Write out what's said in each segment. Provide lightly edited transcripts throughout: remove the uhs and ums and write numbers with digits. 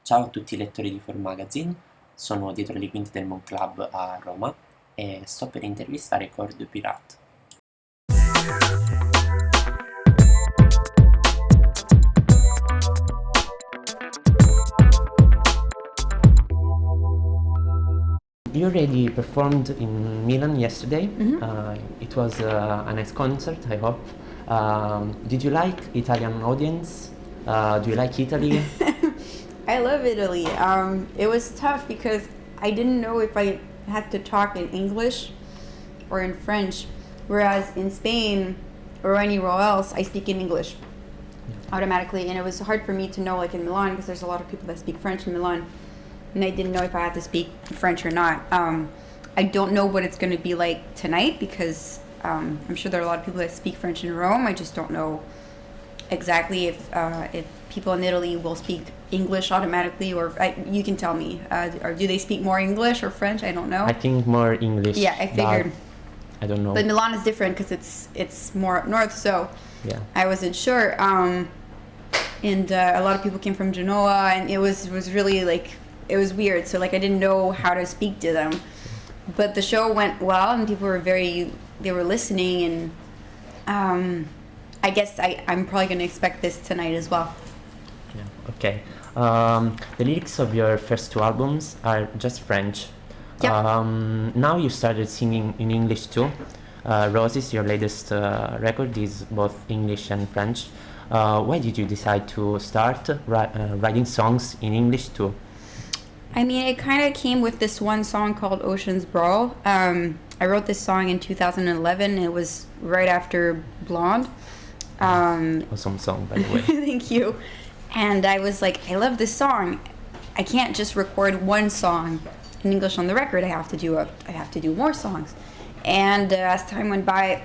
Ciao a tutti i lettori di 4Magazine, sono dietro le quinte del Mon Club a Roma e sto per intervistare Coeur de Pirate. You already performed in Milan yesterday. It was a nice concert, I hope. Did you like Italian audience? Do you like Italy? I love Italy. It was tough because I didn't know if I had to talk in English or in French, whereas in Spain or anywhere else, I speak in English automatically, and it was hard for me to know, like in Milan, because there's a lot of people that speak French in Milan, and I didn't know if I had to speak French or not. I don't know what it's going to be like tonight because I'm sure there are a lot of people that speak French in Rome. I just don't know exactly if people in Italy will speak English automatically, or you can tell me. Or do they speak more English or French? I don't know. I think more English. Yeah, I figured. I don't know. But Milan is different because it's more up north, so Yeah. I wasn't sure. And a lot of people came from Genoa, and it was really like, it was weird. So like I didn't know how to speak to them. But the show went well, and people were they were listening, and I guess I'm probably going to expect this tonight as well. Yeah. Okay. The lyrics of your first two albums are just French. Yeah. Now you started singing in English too. Roses, your latest record, is both English and French. Why did you decide to start writing songs in English too? I mean, it kind of came with this one song called Ocean's Brawl. I wrote this song in 2011. It was right after Blonde. Awesome song, by the way. Thank you. And I was like, I love this song. I can't just record one song in English on the record. I have to do more songs. And as time went by,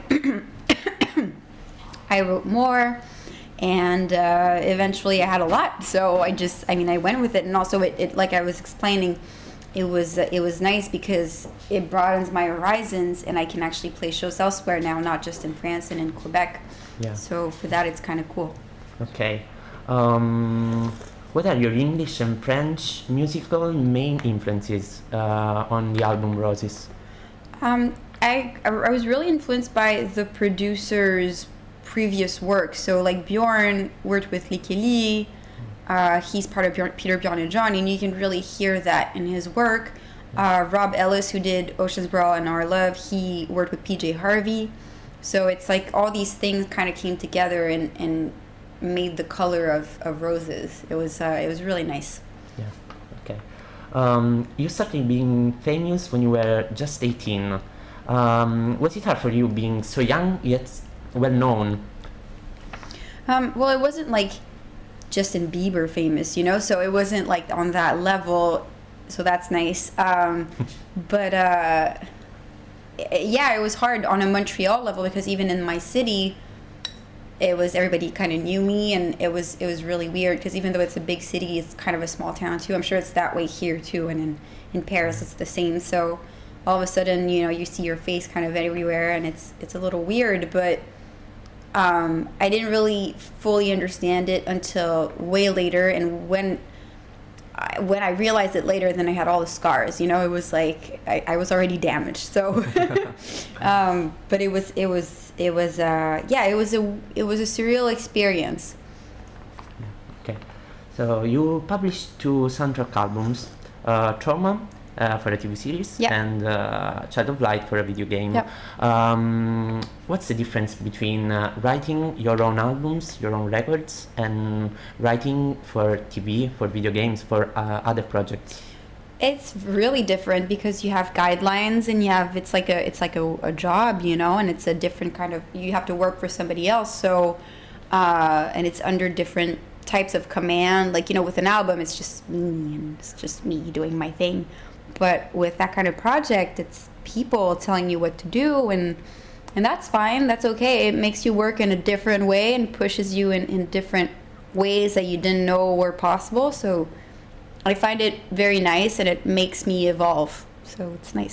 I wrote more, and eventually I had a lot. So I went with it. And also it like I was explaining, it was nice because it broadens my horizons, and I can actually play shows elsewhere now, not just in France and in Quebec. Yeah. So for that, it's kind of cool. Okay. What are your English and French musical main influences on the album Roses? I was really influenced by the producer's previous work. So like Bjorn worked with Likeli. He's part of Peter, Bjorn and John, and you can really hear that in his work. Rob Ellis, who did Ocean's Brawl and Our Love, he worked with PJ Harvey. So it's like all these things kind of came together and made the color of Roses. It was really nice. Yeah. Okay. You started being famous when you were just 18. Was it hard for you being so young yet well known? Well, it wasn't like Justin Bieber famous, so it wasn't like on that level. So that's nice. But yeah, it was hard on a Montreal level because even in my city, everybody kind of knew me, and it was really weird because even though it's a big city, it's kind of a small town too. I'm sure it's that way here too, and in Paris it's the same. So all of a sudden, you see your face kind of everywhere, and it's a little weird. But I didn't really fully understand it until way later, and when I realized it later, then I had all the scars. It was like I was already damaged. So, but it was a surreal experience. Okay, so you published two soundtrack albums, Trauma for a TV series, Yep. and Child of Light for a video game. Yep. What's the difference between writing your own albums, your own records, and writing for TV, for video games, for other projects? It's really different because you have guidelines, and it's like a job, and it's a different kind of, you have to work for somebody else. So and it's under different types of command. Like, with an album, it's just me, and it's just me doing my thing. But with that kind of project, it's people telling you what to do, and that's fine. That's okay. It makes you work in a different way and pushes you in different ways that you didn't know were possible. So I find it very nice, and it makes me evolve. So it's nice.